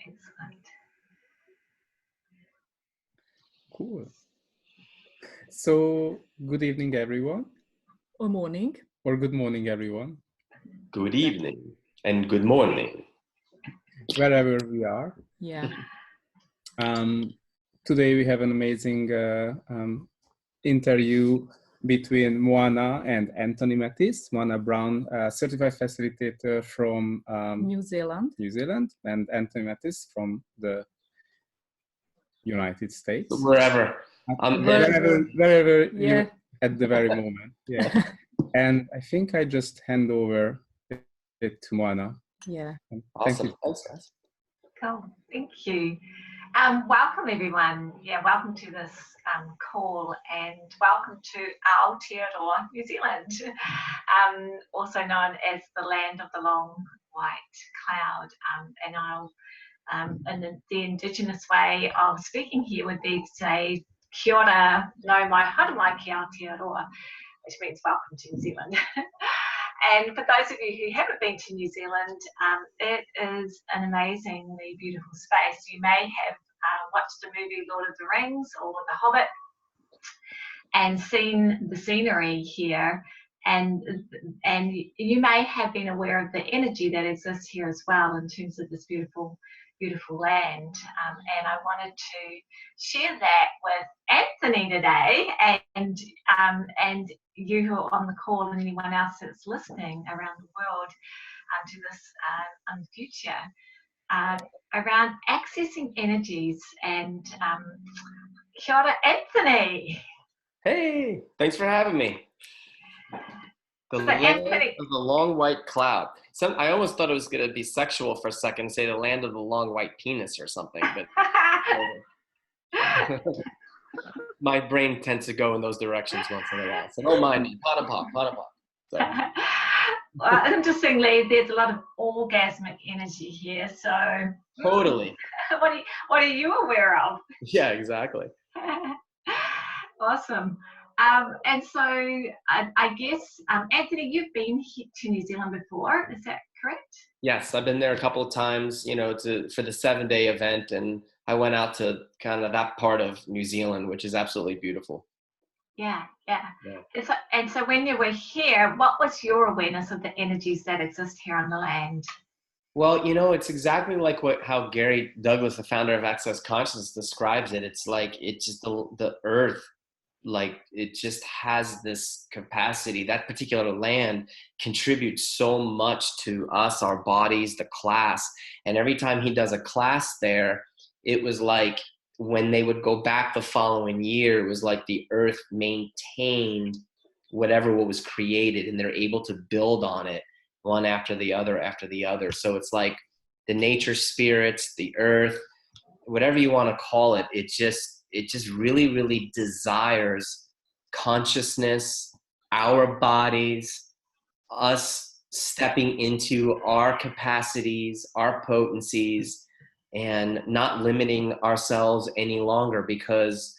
Excellent. Cool. So, good evening, everyone. Or morning. Or good morning, everyone. Good evening and good morning. Wherever we are. Yeah. Today we have an amazing interview between Moana and Anthony Mattis. Moana Brown, Certified Facilitator from New Zealand, and Anthony Mattis from the United States. Wherever. Wherever yeah. you at the very moment. Yeah. And I think I just hand over it to Moana. Yeah. Awesome. Thank you. Thanks, guys. Cool. Thank you. Welcome, everyone. Yeah, welcome to this call, and welcome to Aotearoa, New Zealand, also known as the land of the long white cloud. And the Indigenous way of speaking here would be to say kia ora no mai haere mai ki Aotearoa, which means welcome to New Zealand. And for those of you who haven't been to New Zealand, it is an amazingly beautiful space. You may have watched the movie Lord of the Rings or The Hobbit and seen the scenery here, and you may have been aware of the energy that exists here as well in terms of this beautiful land. And I wanted to share that with Anthony today, and you who are on the call and anyone else that's listening around the world to this in the future, around accessing energies. And kia ora, Anthony. Hey, thanks for having me. The So land Anthony, of the long white cloud. I almost thought it was going to be sexual for a second, say the land of the long white penis or something, but my brain tends to go in those directions once in a while. So don't mind me. Pot and pop. So. Well, interestingly, there's a lot of orgasmic energy here. So Totally. What are you aware of? Yeah, exactly. Awesome. And so I guess, Anthony, you've been here to New Zealand before, is that correct? Yes, I've been there a couple of times, for the 7-day event, and I went out to kind of that part of New Zealand, which is absolutely beautiful. Yeah. And so when you were here, what was your awareness of the energies that exist here on the land? Well, it's exactly like how Gary Douglas, the founder of Access Consciousness, describes it. It's like it's just the earth. Like it just has this capacity. That particular land contributes so much to us, our bodies, the class. And every time he does a class there, it was like when they would go back the following year, it was like the earth maintained what was created, and they're able to build on it one after the other. So it's like the nature spirits, the earth, whatever you want to call it, it just really, really desires consciousness, our bodies, us stepping into our capacities, our potencies, and not limiting ourselves any longer, because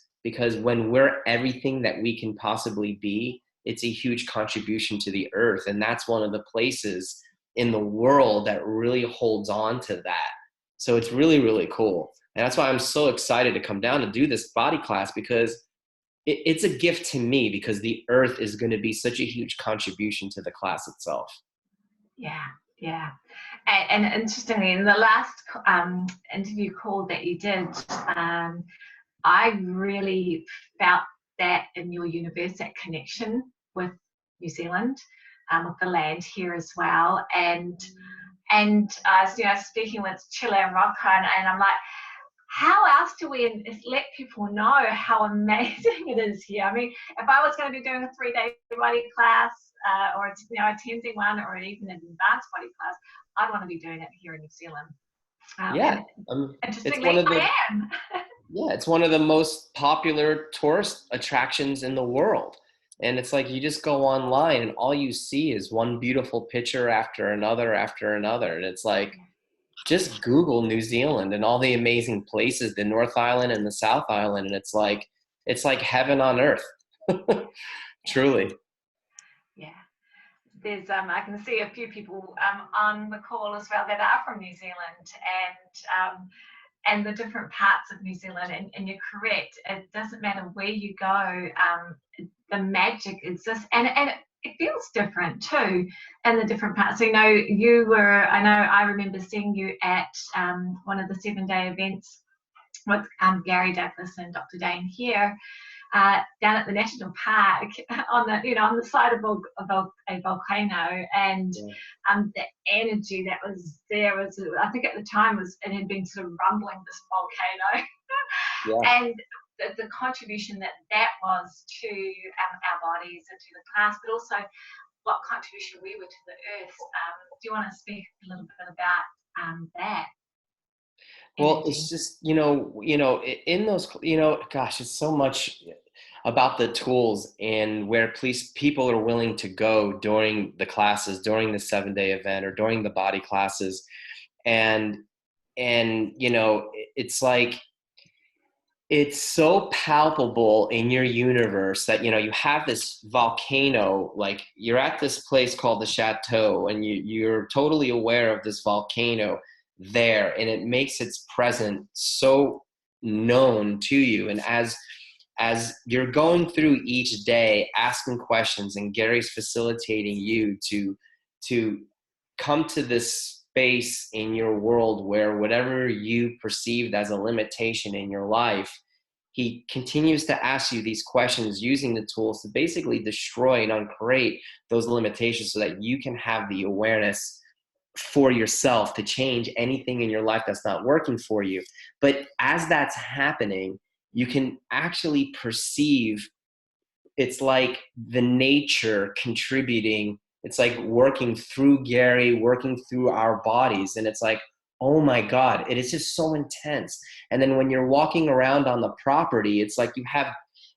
when we're everything that we can possibly be, it's a huge contribution to the earth. And that's one of the places in the world that really holds on to that. So it's really, really cool. And that's why I'm so excited to come down to do this body class, because it's a gift to me, because the earth is going to be such a huge contribution to the class itself. Yeah. And interestingly, in the last interview call that you did, I really felt that in your universe, that connection with New Zealand, with the land here as well. And I was speaking with Chile and Rocco, and I'm like, how else do we let people know how amazing it is here? I mean, if I was going to be doing a 3-day body class, or attending one, or even an advanced body class, I'd want to be doing it here in New Zealand. Interestingly, I am. Yeah, it's one of the most popular tourist attractions in the world. And it's like you just go online and all you see is one beautiful picture after another. And it's like, just Google New Zealand and all the amazing places, the North Island and the South Island. And it's like heaven on earth. Truly. Yeah. there's I can see a few people on the call as well that are from New Zealand, and the different parts of New Zealand, and you're correct, it doesn't matter where you go, the magic exists, and it feels different too in the different parts. So, I remember seeing you at one of the 7-day events with Gary Douglas and Dr. Dane here, down at the national park on the side of a volcano, and the energy that was there was, I think at the time, it had been sort of rumbling, this volcano. And the contribution that was to our bodies and to the class, but also what contribution we were to the earth. Do you want to speak a little bit about that? Well, it's just, in those, gosh, it's so much about the tools and where people are willing to go during the classes, during the 7-day event or during the body classes. And it's like, it's so palpable in your universe that, you have this volcano, like you're at this place called the Chateau, and you're totally aware of this volcano there, and it makes its presence so known to you. And as you're going through each day, asking questions, and Gary's facilitating you to come to this space in your world where whatever you perceived as a limitation in your life, he continues to ask you these questions using the tools to basically destroy and uncreate those limitations so that you can have the awareness for yourself to change anything in your life that's not working for you. But as that's happening, you can actually perceive, it's like the nature contributing. It's like working through Gary, working through our bodies. And it's like, oh my God, it is just so intense. And then when you're walking around on the property, it's like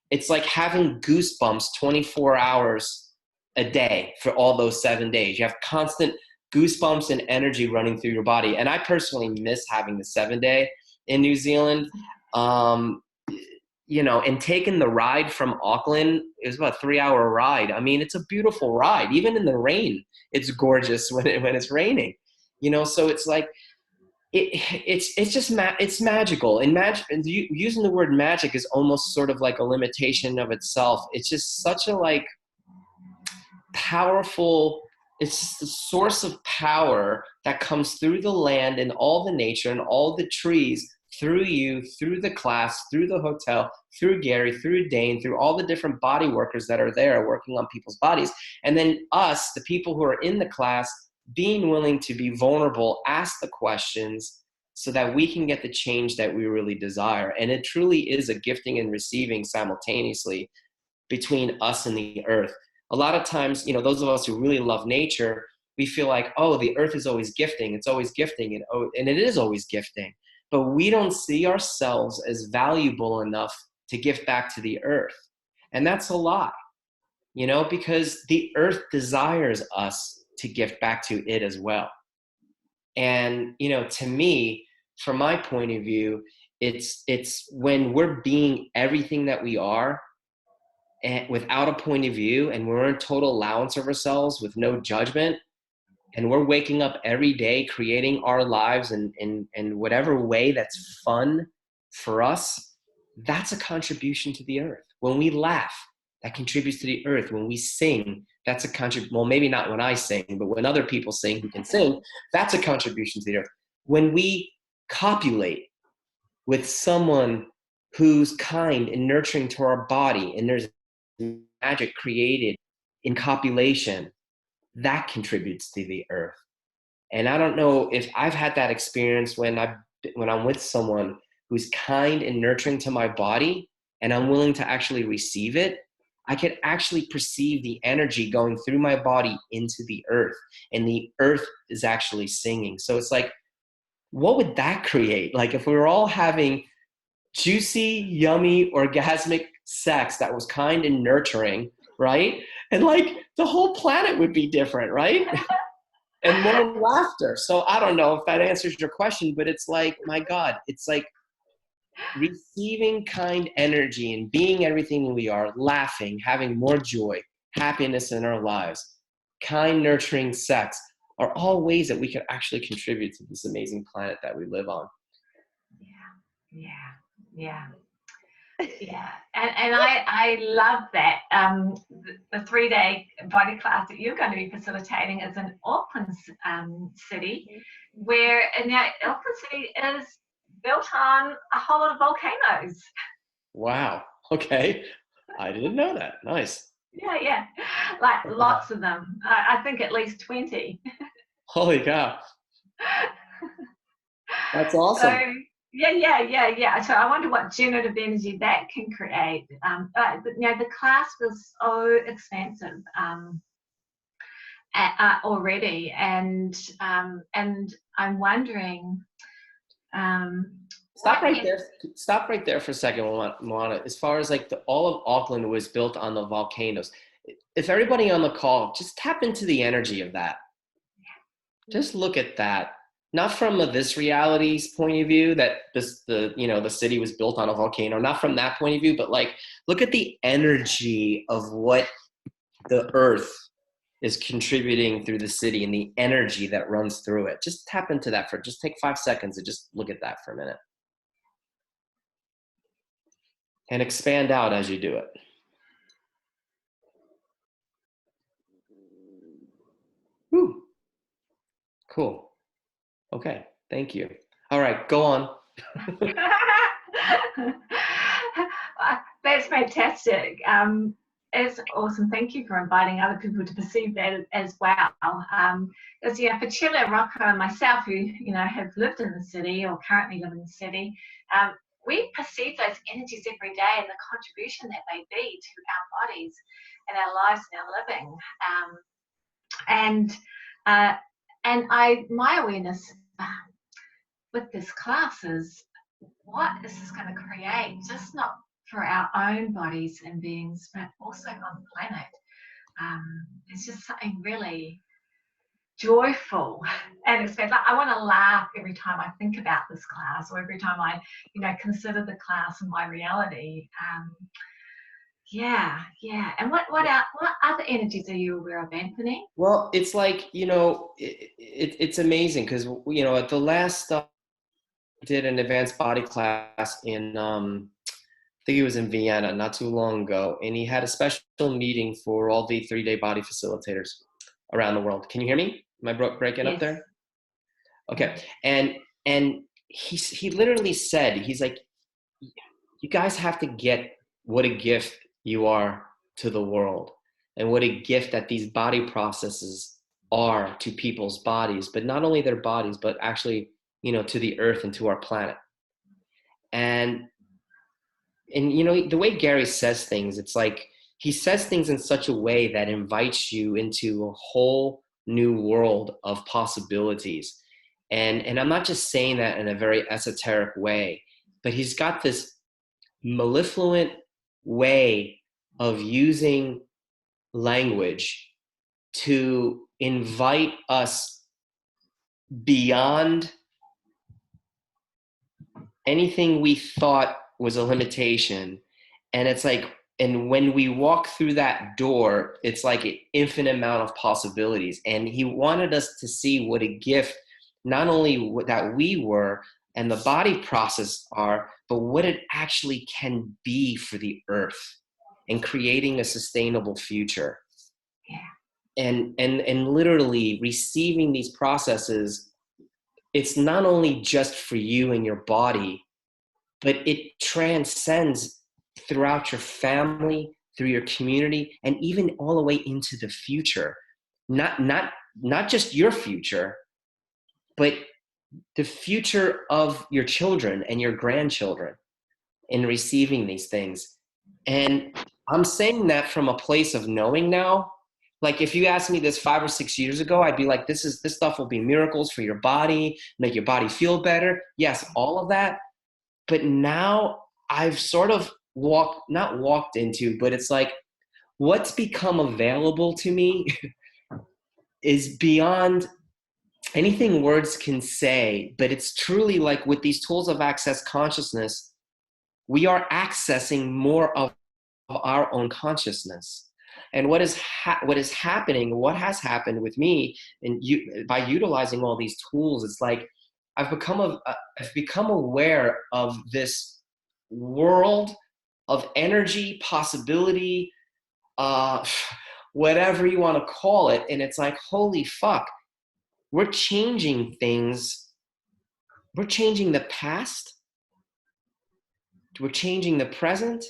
it's like having goosebumps 24 hours a day for all those 7 days. You have constant goosebumps and energy running through your body. And I personally miss having the 7-day in New Zealand. And taking the ride from Auckland, it was about a 3-hour ride. I mean, it's a beautiful ride. Even in the rain, it's gorgeous when it's raining. So it's like, it's magical. And using the word magic is almost sort of like a limitation of itself. It's just such a powerful, it's the source of power that comes through the land and all the nature and all the trees, through you, through the class, through the hotel, through Gary, through Dane, through all the different body workers that are there working on people's bodies. And then us, the people who are in the class, being willing to be vulnerable, ask the questions so that we can get the change that we really desire. And it truly is a gifting and receiving simultaneously between us and the earth. A lot of times, those of us who really love nature, we feel like, oh, the earth is always gifting. It's always gifting. And it is always gifting. But we don't see ourselves as valuable enough to give back to the earth. And that's a lie, because the earth desires us to give back to it as well. And, to me, from my point of view, it's when we're being everything that we are and without a point of view, and we're in total allowance of ourselves with no judgment, and we're waking up every day creating our lives in whatever way that's fun for us, that's a contribution to the earth. When we laugh, that contributes to the earth. When we sing, that's a contribution. Well, maybe not when I sing, but when other people sing who can sing, that's a contribution to the earth. When we copulate with someone who's kind and nurturing to our body, and there's magic created in copulation, that contributes to the earth. And I don't know if I've had that experience when I'm with someone who's kind and nurturing to my body, and I'm willing to actually receive it. I can actually perceive the energy going through my body into the earth, and the earth is actually singing. So it's like, what would that create? Like if we were all having juicy, yummy, orgasmic sex that was kind and nurturing, right? And the whole planet would be different, right? And more laughter. So I don't know if that answers your question, but it's like, my God, it's like receiving kind energy and being everything we are, laughing, having more joy, happiness in our lives. kind, nurturing sex are all ways that we can actually contribute to this amazing planet that we live on. Yeah. And I love that. The 3-day body class that you're going to be facilitating is in Auckland City, where now Auckland City is built on a whole lot of volcanoes. Wow. Okay. I didn't know that. Nice. Yeah. Like lots of them. I think at least 20. Holy cow. That's awesome. So, yeah. So I wonder what generative energy that can create. But the class was so expansive already, and I'm wondering. Stop right there for a second, Moana. As far as like all of Auckland was built on the volcanoes. If everybody on the call, just tap into the energy of that. Just look at that. Not from this reality's point of view that the city was built on a volcano, not from that point of view, but like look at the energy of what the earth is contributing through the city and the energy that runs through it. Just tap into that just take 5 seconds and just look at that for a minute. And expand out as you do it. Whew. Cool. Okay, thank you. All right, go on. That's fantastic. It's awesome. Thank you for inviting other people to perceive that as well. Because for Chile, Rocco, and myself, who have lived in the city or currently live in the city, we perceive those energies every day and the contribution that they be to our bodies and our lives and our living. My awareness with this class is what is this going to create, just not for our own bodies and beings, but also on the planet. It's just something really joyful and exciting. Like, I want to laugh every time I think about this class, or every time I, consider the class in my reality. Yeah. And what other energies are you aware of, Anthony? Well, it's like, it's amazing because, at the last did an advanced body class in, I think it was in Vienna not too long ago, and he had a special meeting for all the 3-day body facilitators around the world. Can you hear me? Am I breaking up there? Okay. And he literally said, he's like, you guys have to get what a gift you are to the world and what a gift that these body processes are to people's bodies, but not only their bodies, but actually, to the earth and to our planet. And the way Gary says things, it's like he says things in such a way that invites you into a whole new world of possibilities. And I'm not just saying that in a very esoteric way, but he's got this mellifluent way of using language to invite us beyond anything we thought was a limitation. And it's like, and when we walk through that door, it's like an infinite amount of possibilities. And he wanted us to see what a gift, not only that we were and the body process are, but what it actually can be for the earth and creating a sustainable future. Yeah. And literally receiving these processes, it's not only just for you and your body, but it transcends throughout your family, through your community, and even all the way into the future. Not just your future, but the future of your children and your grandchildren in receiving these things. And I'm saying that from a place of knowing now. Like if you asked me this 5 or 6 years ago, I'd be like, this stuff will be miracles for your body, make your body feel better. Yes, all of that. But now I've sort of not walked into, but it's like what's become available to me is beyond anything words can say. But it's truly like with these tools of access consciousness, we are accessing more of our own consciousness. And what is happening, what has happened with me, and by utilizing all these tools, it's like I've become aware of this world of energy, possibility, whatever you want to call it. And it's like, holy fuck, we're changing things. We're changing the past, we're changing the present,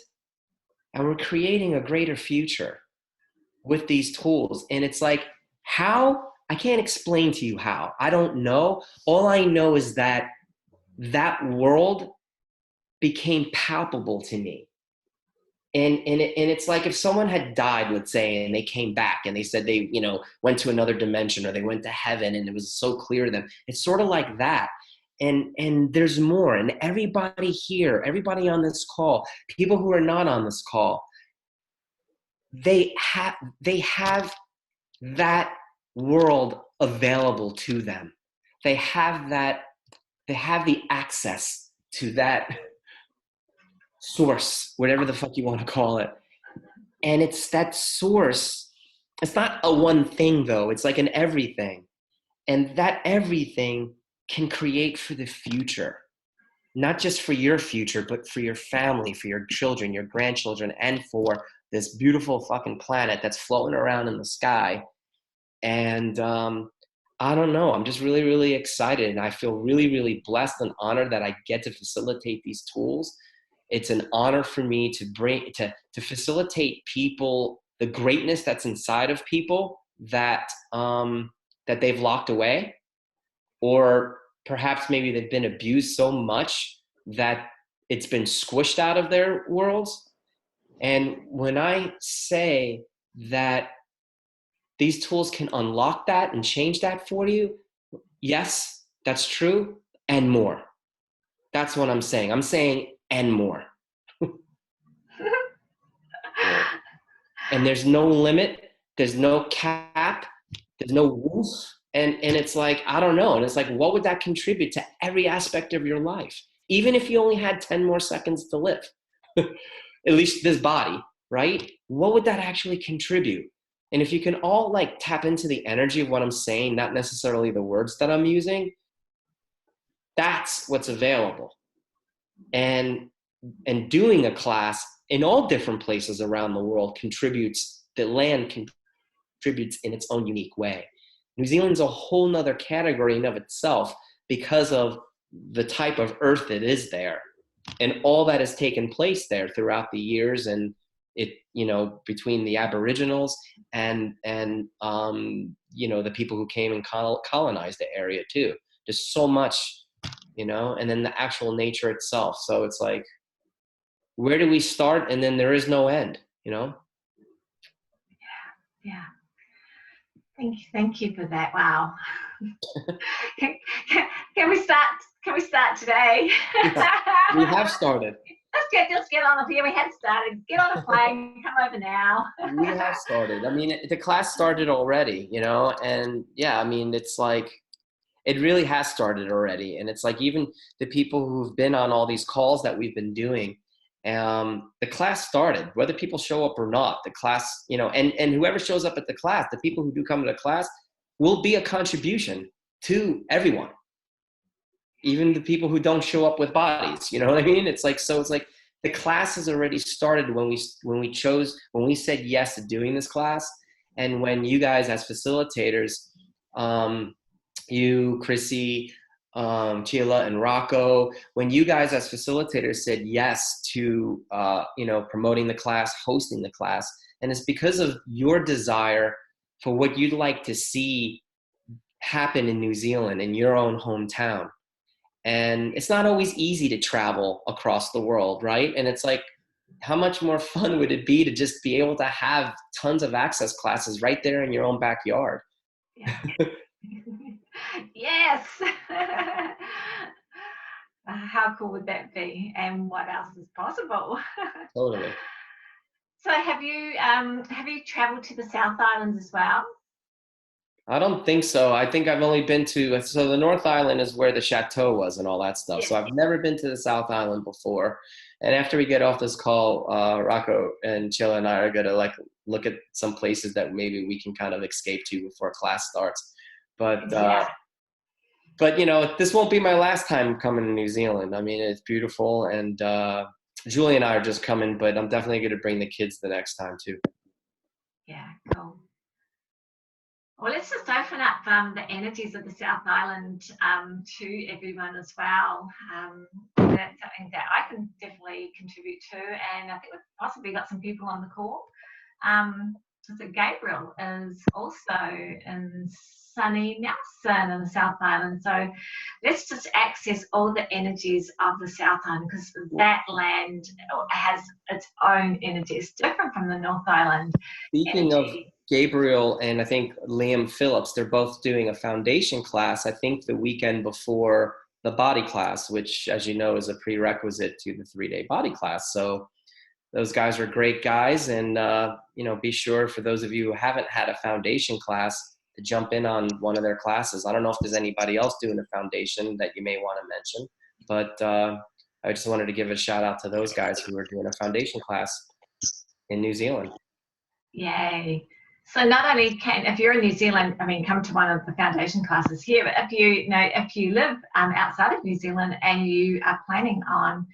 and we're creating a greater future with these tools. And it's like, how? I can't explain to you how. I don't know. All I know is that that world became palpable to me. And it's like if someone had died, let's say, and they came back and they said they, you know, went to another dimension or they went to heaven and it was so clear to them. It's sort of like that. And there's more. And everybody here, everybody on this call, people who are not on this call, they have that world available to them. They have the access to that source, whatever the fuck you want to call it. And it's that source. It's not a one thing though. It's like an everything. And that everything can create for the future, not just for your future, but for your family, for your children, your grandchildren, and for this beautiful fucking planet that's floating around in the sky. And I don't know, I'm just really, really excited. And I feel really, really blessed and honored that I get to facilitate these tools. It's an honor for me to facilitate people, the greatness that's inside of people that they've locked away, or perhaps maybe they've been abused so much that it's been squished out of their worlds. And when I say that these tools can unlock that and change that for you, yes, that's true, and more. That's what I'm saying. I'm saying and more. And there's no limit, there's no cap, there's no rules. And it's like, I don't know. And it's like, what would that contribute to every aspect of your life? Even if you only had 10 more seconds to live, at least this body, right? What would that actually contribute? And if you can all like tap into the energy of what I'm saying, not necessarily the words that I'm using, that's what's available. And doing a class in all different places around the world contributes in its own unique way. New Zealand's a whole nother category in of itself because of the type of earth it is there and all that has taken place there throughout the years, and it, you know, between the Aboriginals and you know, the people who came and colonized the area too. There's so much, you know, and then the actual nature itself. So it's like, where do we start? And then there is no end, you know? Yeah. Thank you for that. Wow. Can we start? Can we start today? We have started. Let's get on the here. We had started. Get on a plane. Come over now. We have started. I mean, the class started already, you know, and yeah, I mean, it's like, it really has started already. And it's like, even the people who've been on all these calls that we've been doing, the class started, whether people show up or not. The class, you know, and whoever shows up at the class, the people who do come to the class will be a contribution to everyone, even the people who don't show up with bodies, you know what I mean? It's like, so it's like the class has already started when we said yes to doing this class. And when you guys as facilitators, you, Chrissy, Sheila, and Rocco, when you guys as facilitators said yes to, you know, promoting the class, hosting the class, and it's because of your desire for what you'd like to see happen in New Zealand, in your own hometown. And it's not always easy to travel across the world, right? And it's like, how much more fun would it be to just be able to have tons of access classes right there in your own backyard? Yeah. Yes. How cool would that be? And what else is possible? Totally. So have you traveled to the South Islands as well? I don't think so. I think I've only been to, so the North Island is where the chateau was and all that stuff. So I've never been to the South Island before. And after we get off this call, Rocco and Chilla and I are going to like look at some places that maybe we can kind of escape to before class starts. But, but you know, this won't be my last time coming to New Zealand. I mean, it's beautiful. And Julie and I are just coming, but I'm definitely going to bring the kids the next time too. Yeah, cool. Well, let's just open up the energies of the South Island to everyone as well. That's something that I can definitely contribute to, and I think we've possibly got some people on the call. So Gabriel is also in sunny Nelson in the South Island. So let's just access all the energies of the South Island, because that land has its own energy. It's different from the North Island. Speaking of Gabriel and I think Liam Phillips, they're both doing a foundation class, I think the weekend before the body class, which, as you know, is a prerequisite to the 3-day body class. So those guys are great guys. And, you know, be sure for those of you who haven't had a foundation class to jump in on one of their classes. I don't know if there's anybody else doing a foundation that you may want to mention, but I just wanted to give a shout out to those guys who are doing a foundation class in New Zealand. Yay. So not only can, if you're in New Zealand, I mean, come to one of the foundation classes here, but if you live outside of New Zealand and you are planning on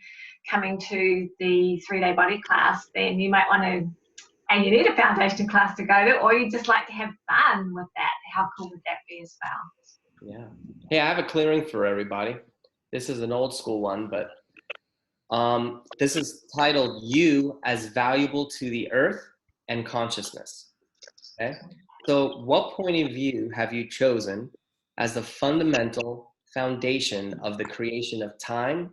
coming to the 3-day body class, then you might want to, and you need a foundation class to go to, or you just like to have fun with that. How cool would that be as well? Yeah. Hey, I have a clearing for everybody. This is an old school one, but this is titled You as Valuable to the Earth and Consciousness. Okay. So what point of view have you chosen as the fundamental foundation of the creation of time,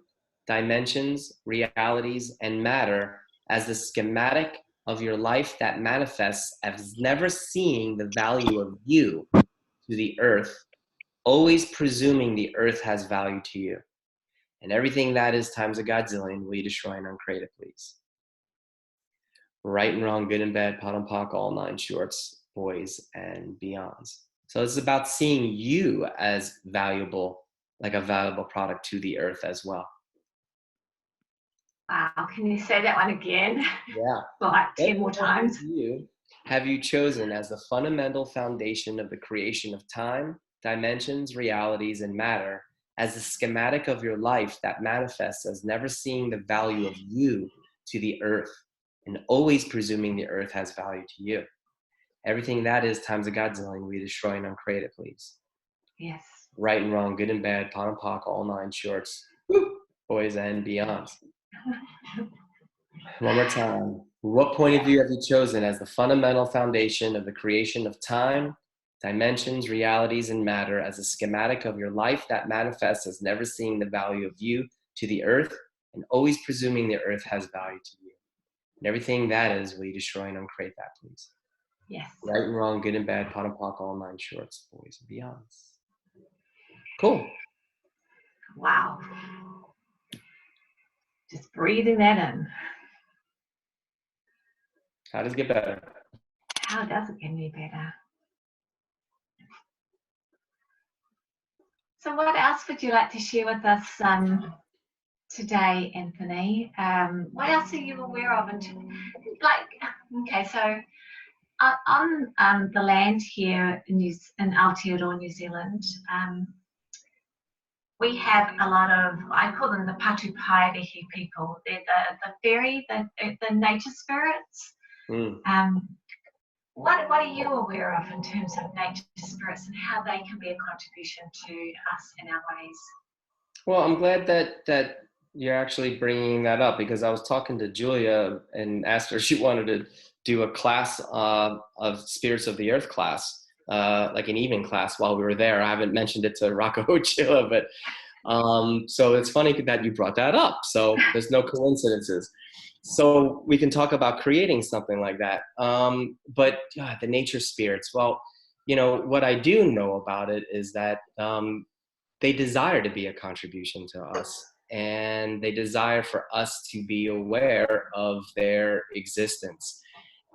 dimensions, realities, and matter as the schematic of your life that manifests as never seeing the value of you to the earth, always presuming the earth has value to you? And everything that is times a godzillion, will you destroy and uncreate it, please? Right and wrong, good and bad, pot and pock, all 9 shorts, boys and beyonds. So it's about seeing you as valuable, like a valuable product to the earth as well. Wow, can you say that one again? Yeah. Like 10 more times. You have you chosen as the fundamental foundation of the creation of time, dimensions, realities, and matter as the schematic of your life that manifests as never seeing the value of you to the earth and always presuming the earth has value to you? Everything that is times a godzillion, we destroy and uncreate it, please. Yes. Right and wrong, good and bad, pot and pock, all 9 shorts, boys and beyonds. One more time. What point of view have you chosen as the fundamental foundation of the creation of time, dimensions, realities, and matter as a schematic of your life that manifests as never seeing the value of you to the earth and always presuming the earth has value to you? And everything that is, will you destroy and uncreate that, please? Yes. Right and wrong, good and bad, pot and pock, all 9 shorts, boys and beyonds. Cool. Wow. Just breathing that in. How does it get better? How does it get any better? So what else would you like to share with us today, Anthony? What else are you aware of? Okay, so on the land here in Aotearoa, New Zealand, we have a lot of, I call them the Patupaerehi people. They're the nature spirits. What are you aware of in terms of nature spirits and how they can be a contribution to us in our ways? Well, I'm glad that you're actually bringing that up, because I was talking to Julia and asked her if she wanted to do a class of Spirits of the Earth class, like an evening class while we were there. I haven't mentioned it to Rocco Chilla, but so it's funny that you brought that up. So there's no coincidences. So we can talk about creating something like that. But the nature spirits, well, you know, what I do know about it is that they desire to be a contribution to us, and they desire for us to be aware of their existence.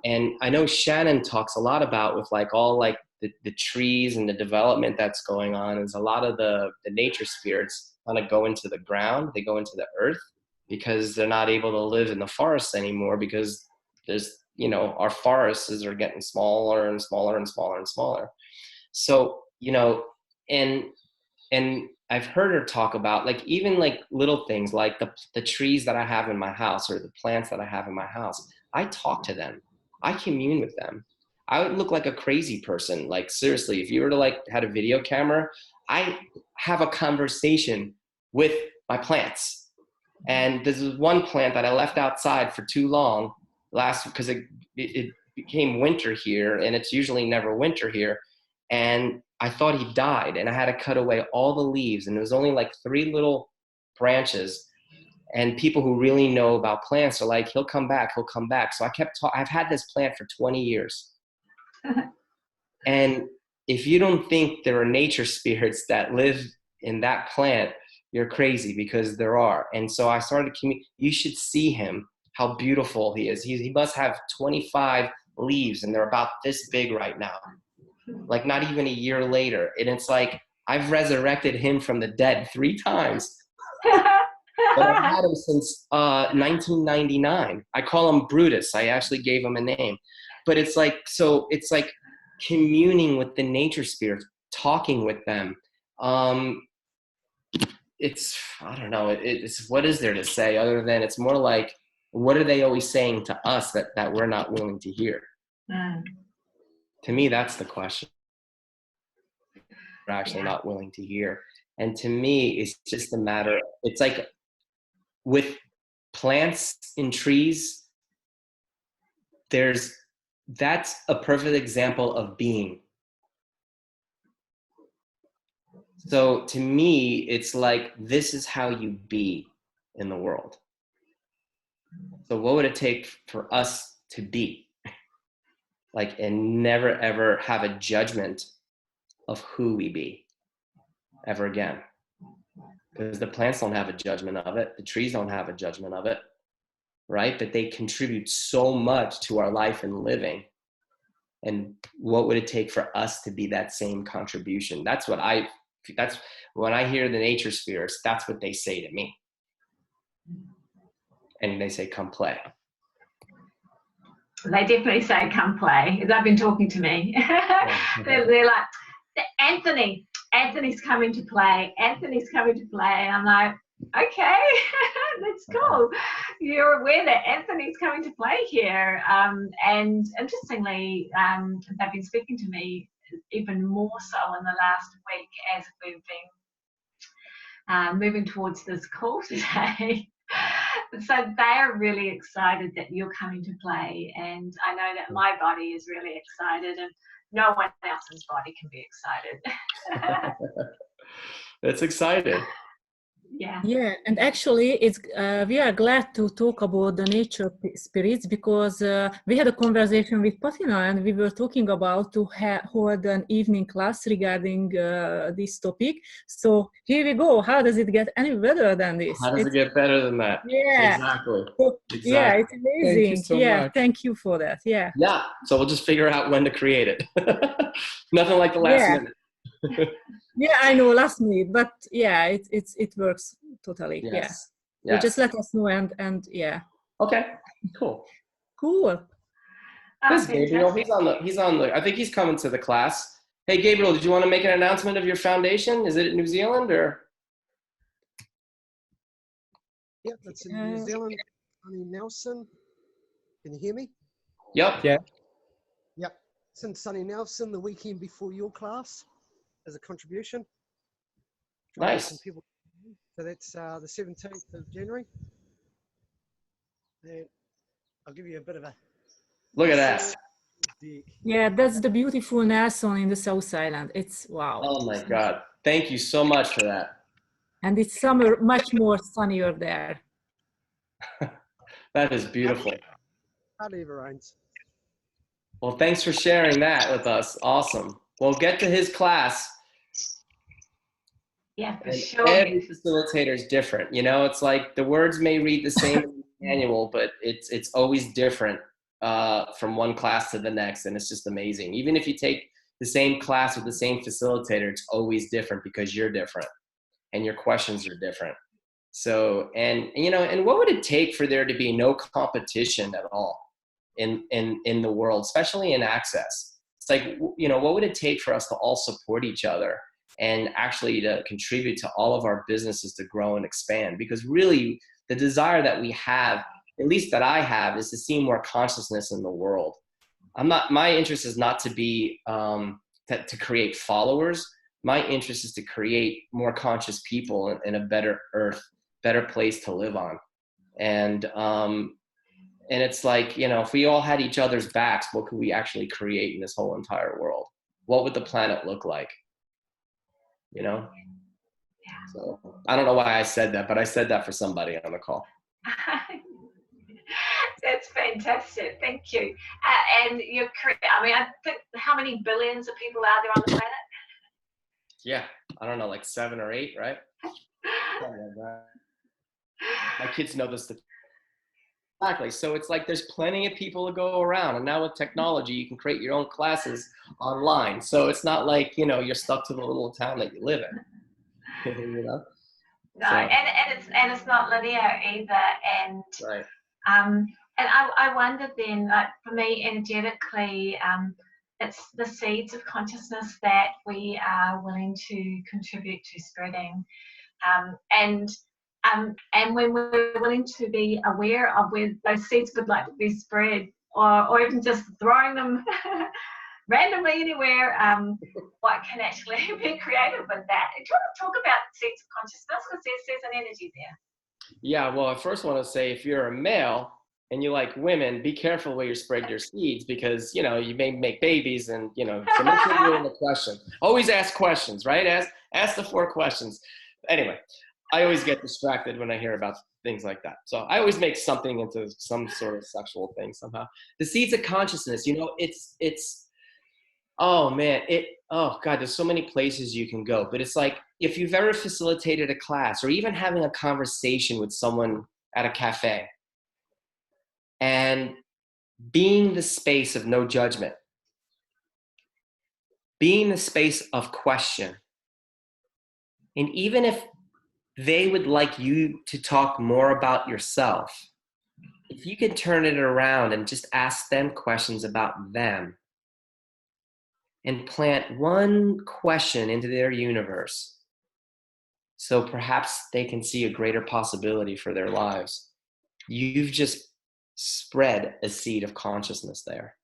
And I know Shannon talks a lot about with like all like the trees and the development that's going on is a lot of the nature spirits kind of go into the ground, they go into the earth, because they're not able to live in the forests anymore, because there's, you know, our forests are getting smaller and smaller and smaller and smaller. So, you know, and I've heard her talk about, like, even like little things like the trees that I have in my house, or the plants that I have in my house. I talk to them. I commune with them. I would look like a crazy person. Like, seriously, if you were to like had a video camera, I have a conversation with my plants. And this is one plant that I left outside for too long because it became winter here, and it's usually never winter here. And I thought he died, and I had to cut away all the leaves, and it was only like 3 little branches. And people who really know about plants are like, he'll come back, he'll come back. So I kept I've had this plant for 20 years. And if you don't think there are nature spirits that live in that plant, you're crazy, because there are. And so I started you should see him, how beautiful he is. He must have 25 leaves, and they're about this big right now. Like, not even a year later. And it's like, I've resurrected him from the dead 3 times. But I've had him since 1999. I call him Brutus. I actually gave him a name. But it's like, so it's like communing with the nature spirits, talking with them. It's, I don't know, it's, what is there to say other than it's more like, what are they always saying to us that we're not willing to hear? To me, that's the question. We're actually not willing to hear. And to me, it's just a matter, it's like with plants and trees, that's a perfect example of being. So to me, it's like, this is how you be in the world. So what would it take for us to be? Like, and never ever have a judgment of who we be ever again. Because the plants don't have a judgment of it. The trees don't have a judgment of it, right? But they contribute so much to our life and living. And what would it take for us to be that same contribution? That's when I hear the nature spirits, that's what they say to me. And they say, come play. They definitely say, come play. They've been talking to me. They're like, Anthony's coming to play. Anthony's coming to play. I'm like, okay, that's cool. You're aware that Anthony's coming to play here. And interestingly, they've been speaking to me even more so in the last week as we've been moving towards this call today. So they're really excited that you're coming to play, and I know that my body is really excited, and no one else's body can be excited. That's exciting. Yeah, and actually it's we are glad to talk about the nature spirits, because we had a conversation with Patina, and we were talking about to hold an evening class regarding this topic. So here we go. How does it get any better than this? How does it get better than that? Yeah, exactly. Yeah, it's amazing. Thank you so much. Thank you for that. Yeah, so we'll just figure out when to create it. Nothing like the last minute. Yeah, I know, last minute, but yeah, it works totally. Yes. Yeah, you just let us know, and yeah. Okay, cool. This Gabriel, he's on the. I think he's coming to the class. Hey, Gabriel, did you want to make an announcement of your foundation? Is it in New Zealand or? Yep, that's in New Zealand. Sonny Nelson. Can you hear me? Yep. Yeah. Yep. It's in Sonny Nelson the weekend before your class as a contribution. Nice. Some people. So that's the 17th of January. And I'll give you a bit of a look at that. Yeah, that's the beautiful Nelson in the South Island. It's wow. Oh my God. Thank you so much for that. And it's summer, much more sunnier there. That is beautiful. Hardly ever rains. Well, thanks for sharing that with us. Awesome. Well, get to his class. Yeah, for and sure. Every facilitator is different. You know, it's like the words may read the same in the manual, but it's always different from one class to the next. And it's just amazing. Even if you take the same class with the same facilitator, it's always different because you're different and your questions are different. So, and what would it take for there to be no competition at all in the world, especially in access? It's like, what would it take for us to all support each other and actually to contribute to all of our businesses to grow and expand? Because really the desire that we have, at least that I have, is to see more consciousness in the world. My interest is not to be, to create followers. My interest is to create more conscious people in a better earth, better place to live on. And it's like, if we all had each other's backs, what could we actually create in this whole entire world? What would the planet look like? So I don't know why I said that, but I said that for somebody on the call. That's fantastic. Thank you. And you're correct. I mean, I think, how many billions of people are there on the planet? Yeah, I don't know, like 7 or 8, right? My kids know this. Exactly. So it's like there's plenty of people to go around, and now with technology, you can create your own classes online. So it's not like you're stuck to the little town that you live in. No, so, and it's not linear either. And right. And I wonder then, like for me, energetically, it's the seeds of consciousness that we are willing to contribute to spreading, and when we're willing to be aware of where those seeds would like to be spread, or even just throwing them randomly anywhere, what can actually be created with that? Do you want to talk about seeds of consciousness, because there's an energy there? Yeah, well, I first want to say, if you're a male and you like women, be careful where you spread your seeds, because you may make babies, and so make sure you're in the question. Always ask questions, right? Ask the 4 questions. Anyway, I always get distracted when I hear about things like that. So I always make something into some sort of sexual thing somehow. The seeds of consciousness, it's oh man, oh God, there's so many places you can go. But it's like, if you've ever facilitated a class, or even having a conversation with someone at a cafe, and being the space of no judgment, being the space of question. And even if they would like you to talk more about yourself, if you could turn it around and just ask them questions about them, and plant one question into their universe, so perhaps they can see a greater possibility for their lives, you've just spread a seed of consciousness there.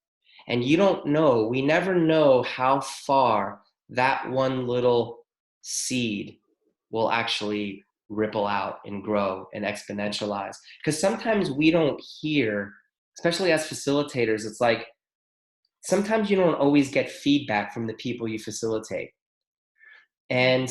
And we never know how far that one little seed will actually ripple out and grow and exponentialize. Because sometimes we don't hear, especially as facilitators, it's like, sometimes you don't always get feedback from the people you facilitate. And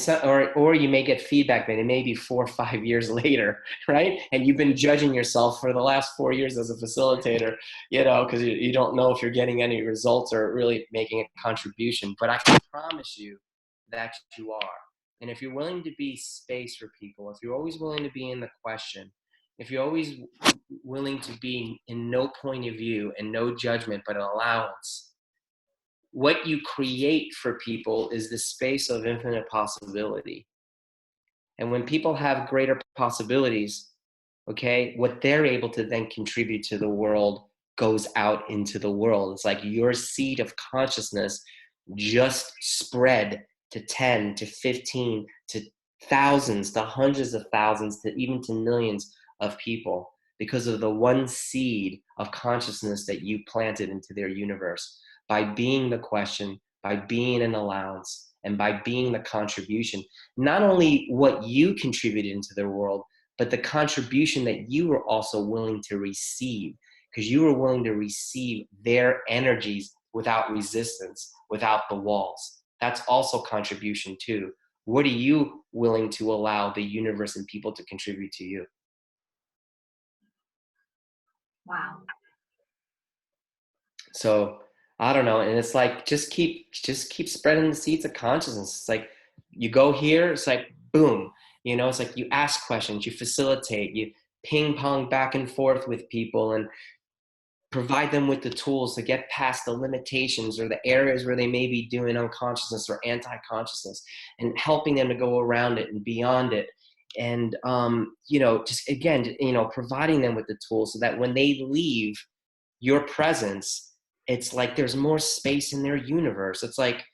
or you may get feedback, but it may be 4 or 5 years later, right? And you've been judging yourself for the last 4 years as a facilitator, because you don't know if you're getting any results or really making a contribution. But I can promise you that you are. And if you're willing to be space for people, if you're always willing to be in the question, if you're always willing to be in no point of view and no judgment, but an allowance, what you create for people is the space of infinite possibility. And when people have greater possibilities, okay, what they're able to then contribute to the world goes out into the world. It's like your seed of consciousness just spread to 10, to 15, to thousands, to hundreds of thousands, to even to millions of people, because of the one seed of consciousness that you planted into their universe. By being the question, by being an allowance, and by being the contribution, not only what you contributed into the world, but the contribution that you were also willing to receive, because you were willing to receive their energies without resistance, without the walls. That's also contribution too. What are you willing to allow the universe and people to contribute to you? Wow. So I don't know. And it's like, just keep spreading the seeds of consciousness. It's like, you go here, it's like, boom, it's like you ask questions, you facilitate, you ping pong back and forth with people. And provide them with the tools to get past the limitations or the areas where they may be doing unconsciousness or anti-consciousness, and helping them to go around it and beyond it. And, you know, just again, you know, providing them with the tools so that when they leave your presence, it's like there's more space in their universe. It's like,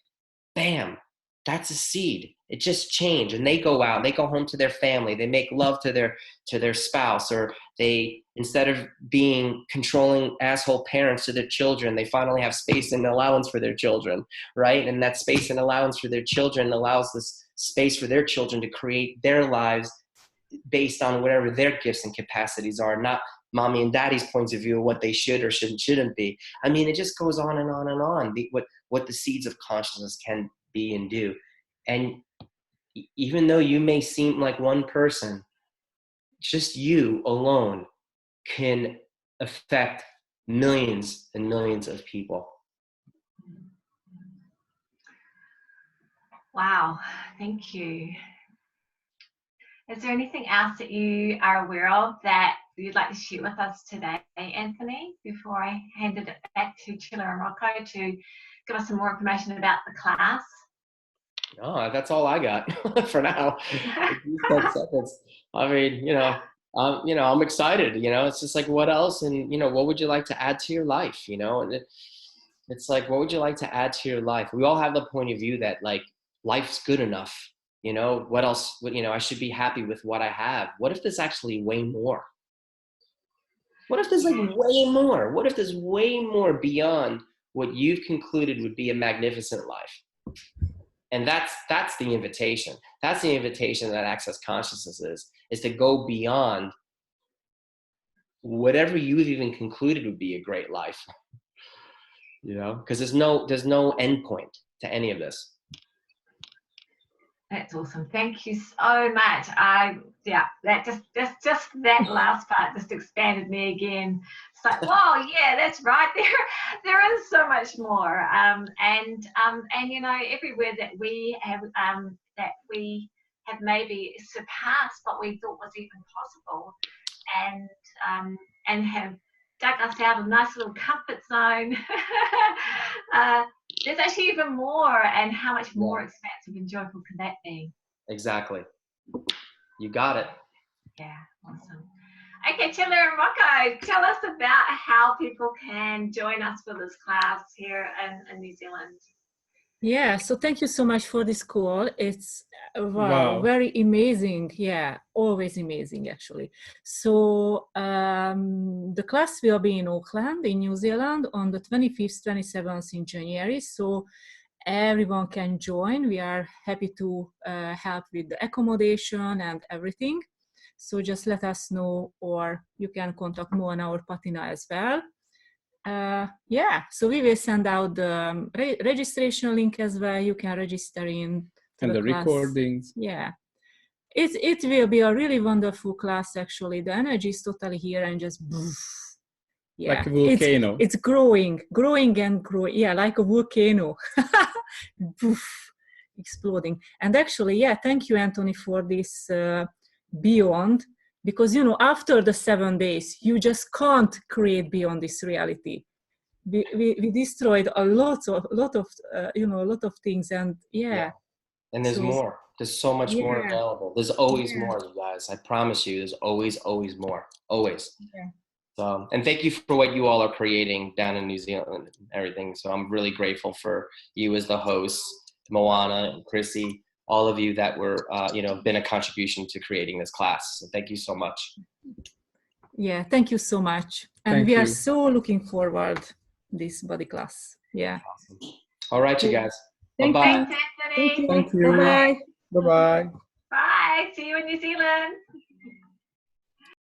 bam, that's a seed. It just changed, and they go out, they go home to their family, they make love to their spouse, or they, instead of being controlling asshole parents to their children, they finally have space and allowance for their children, right? And that space and allowance for their children allows this space for their children to create their lives based on whatever their gifts and capacities are, not mommy and daddy's points of view of what they should or shouldn't be. I mean, it just goes on and on and on, what the seeds of consciousness can be and do. And even though you may seem like one person, just you alone can affect millions and millions of people. Wow, thank you. Is there anything else that you are aware of that you'd like to share with us today, Anthony, before I handed it back to Chilla and Rocco to give us some more information about the class? No, that's all I got for now. I mean, you know, I'm excited, you know, it's just like, what else? And, you know, what would you like to add to your life? You know, and it's like, what would you like to add to your life? We all have the point of view that like life's good enough. You know, what else, you know, I should be happy with what I have. What if there's actually way more? What if there's like way more? What if there's way more beyond what you've concluded would be a magnificent life? And that's the invitation. That's the invitation that Access Consciousness is to go beyond whatever you've even concluded would be a great life. You know, because there's no end point to any of this. That's awesome. Thank you so much. Yeah, that just that last part just expanded me again. It's like, whoa, yeah, that's right. There is so much more. And you know, everywhere that we have maybe surpassed what we thought was even possible, and have dug us out of a nice little comfort zone. There's actually even more, and how much more expansive and joyful can that be? Exactly. You got it. Yeah, awesome. Okay, Chilla and Rocco, tell us about how people can join us for this class here in New Zealand. Yeah, so thank you so much for this call. It's wow, very amazing. Yeah, always amazing, actually. So the class will be in Auckland, in New Zealand, on the 25th, 27th in January. So everyone can join. We are happy to help with the accommodation and everything. So just let us know, or you can contact Mo and our patina as well. Yeah, so we will send out the registration link as well. You can register in and the recordings. Yeah, it will be a really wonderful class. Actually, the energy is totally here and just yeah, like a volcano. It's growing and growing. Yeah, like a volcano, exploding. And actually, yeah, thank you, Anthony, for this beyond. Because, you know, after the 7 days, you just can't create beyond this reality. We destroyed a lot of things, and yeah. And there's more. There's so much more available. There's always more, you guys. I promise you, there's always more. Always. Yeah. So, and thank you for what you all are creating down in New Zealand and everything. So I'm really grateful for you as the host, Moana and Chrissy, all of you that were, been a contribution to creating this class. So thank you so much. Yeah, thank you so much. And we are so looking forward this body class. Yeah. Awesome. All right, you guys. Bye-bye. Thanks, Anthony. Thank you. Bye-bye. Bye-bye. Bye. See you in New Zealand.